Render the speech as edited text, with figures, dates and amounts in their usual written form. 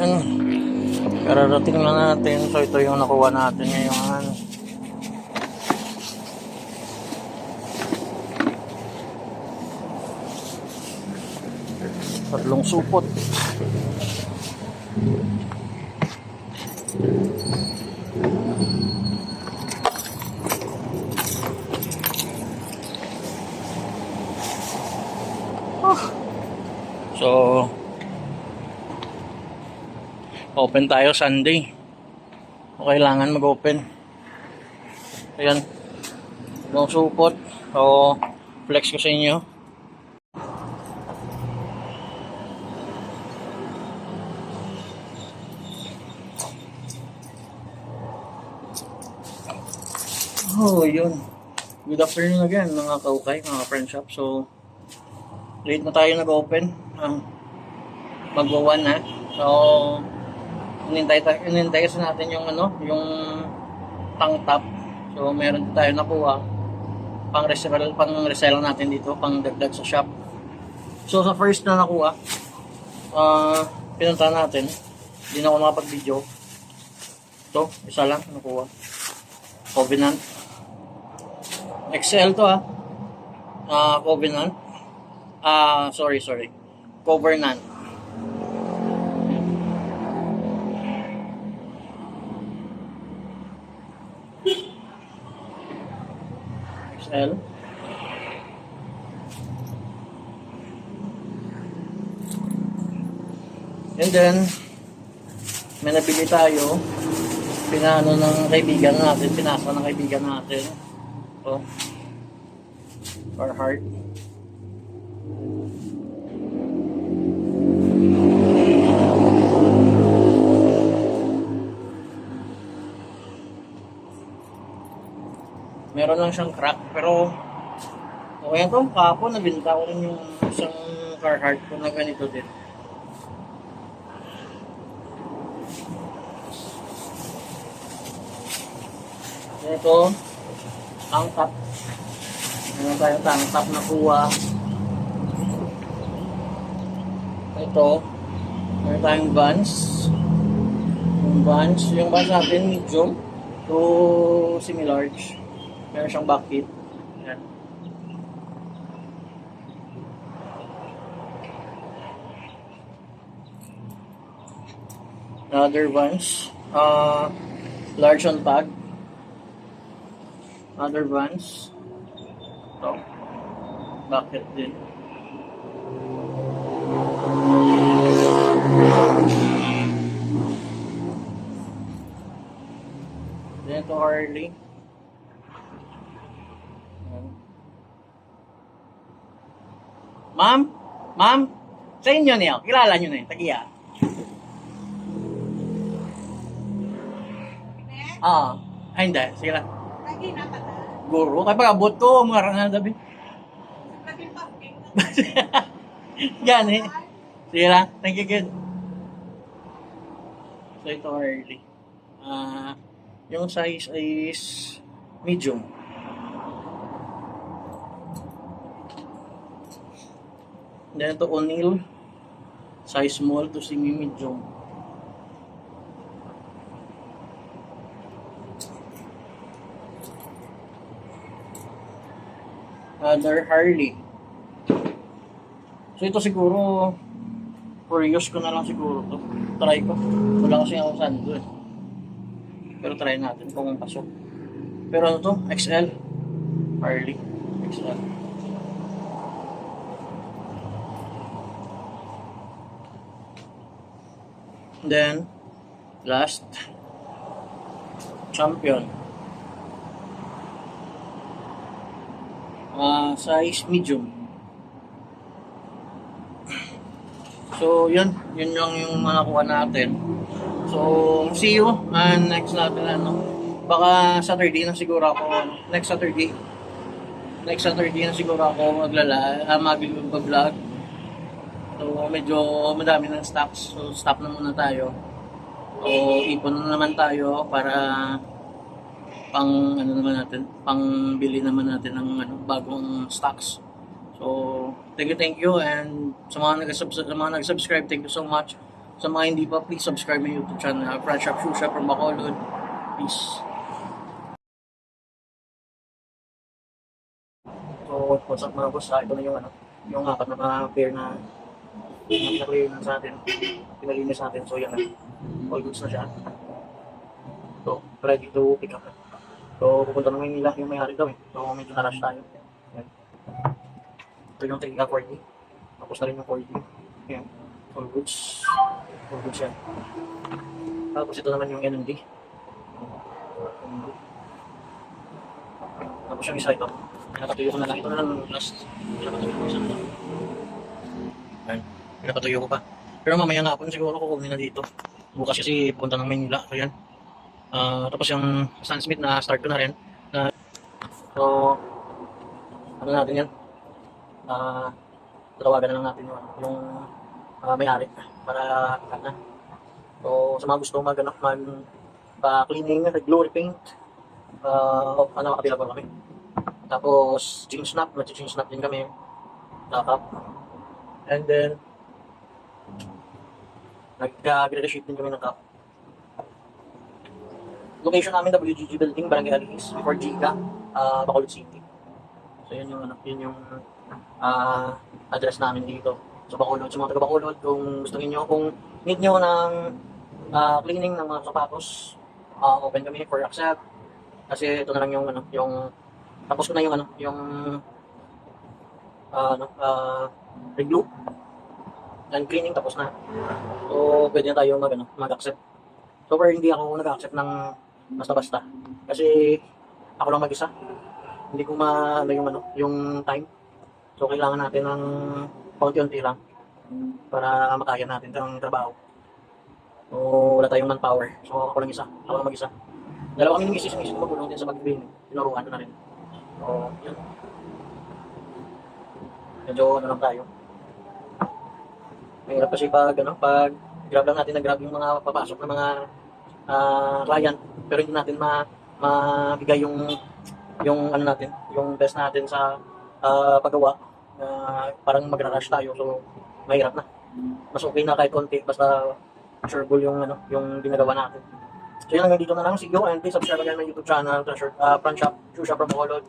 Yan. Kararating lang natin. So ito yung nakuha natin ngayon. Tatlong supot. So open tayo Sunday. O kailangan mag-open. Ayan. Tatlong supot. So flex ko sa inyo. Oh, yun. Good afternoon again mga kaukay, mga friend shop. So, late na tayo nag-open. Magwa-1 na. So, inintay kasi natin yung yung tank top. So, meron din tayo nakuha. Pang-resell natin dito, pang dagdag sa shop. So, sa first na nakuha, pinunta natin. Hindi na ako nakapag-video. Ito, isa lang nakuha. Covenant. XL to Covenant. Sorry. Covenant. XL. And then, may nabili tayo. Pinasa ng kaibigan natin. So, Carhartt. Meron lang siyang crack, pero okay ito. Kahapon nabinta ko rin yung isang Carhartt ko na ganito din. Ito, tank top. Meron tayong tank top na kuha. Ito, meron tayong Vans. Yung Vans natin medium to semi-large. Meron siyang backlit. Yan. Another Vans. Large on tag. Other Vans. Ito. Bucket din. Then ito Harley. Ma'am, sa inyo niyo. Kilala nyo na yun. Tagiya. Ay hindi. Sige lang. Guru, kaya pag-abot ko, mga rangal dabi. Gani. Sige lang, thank you kid. So ito Harley. Yung size is medium. Then ito O'Neill. Size small to semi-medium. Other Harley. So ito siguro for use ko na lang siguro to. Try ko. Wala kasi ako sando eh. Pero try natin kung pasok. Pero ano to? XL. Harley. XL. Then last Champion. Size medium. So yun lang yung nakuha natin. So see you next natin baka Saturday na siguro ako next Saturday na siguro ako mag-vlog. So medyo madami ng stocks, so stop na muna tayo. So ipon na naman tayo para pang bili naman natin ng bagong stocks. So thank you and sa mga nag-subscribe, thank you so much. Sa mga hindi pa, please subscribe my YouTube channel, Front Shop Shoe Shop from Bacolod. Peace. So, what's up mga boss? Ito na yung yung apat na mga pair na pinaklear na sa atin. Pinalinis natin. So, yan na. All goods na siya. So, ready to pick up na. So, pupunta na Maynila yung may-ari daw eh. So, medyo na-rush tayo. Yan. Ito yung 340. Tapos na rin yung 40. Yan. All goods. All goods yan. Tapos ito naman yung NMD. Tapos yung isa ito. Pinapatuyo ko na lang. Ito na lang last. Pinapatuyo ko isa na lang. Ayan. Pinapatuyo ko pa. Pero mamaya nga po siguro kukunin na dito. Bukas kasi pupunta ng Maynila. So yan. Tapos yung Stan Smith na start ko na rin. So, ano natin yan? Tawagan na lang natin yung may-ari para ikat na. So, sa mga gusto mag-cleaning, glory paint, available kami. Tapos, chain snap, mag-chain snap din kami. Top. And then, nag-grade din kami ng cup. Location namin, WGG Building, Barangay Alis, before Giga, Bacolod City. So, yun yung address namin dito. So, Bacolod, sa mga taga Bacolod, kung gusto niyo, kung need nyo ng cleaning ng mga sapatos, open kami for accept. Kasi ito na lang yung tapos ko na yung review and cleaning tapos na. So, pwede na tayo mag-accept. So, pero hindi ako nag-accept ng basta-basta. Kasi ako lang mag-isa. Hindi ko yung time. So, kailangan natin ng paunti-unti lang para makaya natin ang trabaho. So, wala tayong manpower. So, ako lang isa. Ako lang mag-isa. Dalawa kami ng misis ko magulong din sa mag-cleaning. Tinuruan ko na rin. So, yun. Medyo lang tayo. Mahirap kasi pag grab lang natin na grab yung mga papasok ng mga client. Pero hindi natin mabigay yung natin, yung best natin sa paggawa. Parang magra-rush tayo. So, mahirap na. Mas okay na kahit konti. Basta sureable yung ginagawa natin. So, yun hanggang dito na lang. See you and please subscribe again my YouTube channel, Front Shop, Shoe Shop from Bacolod.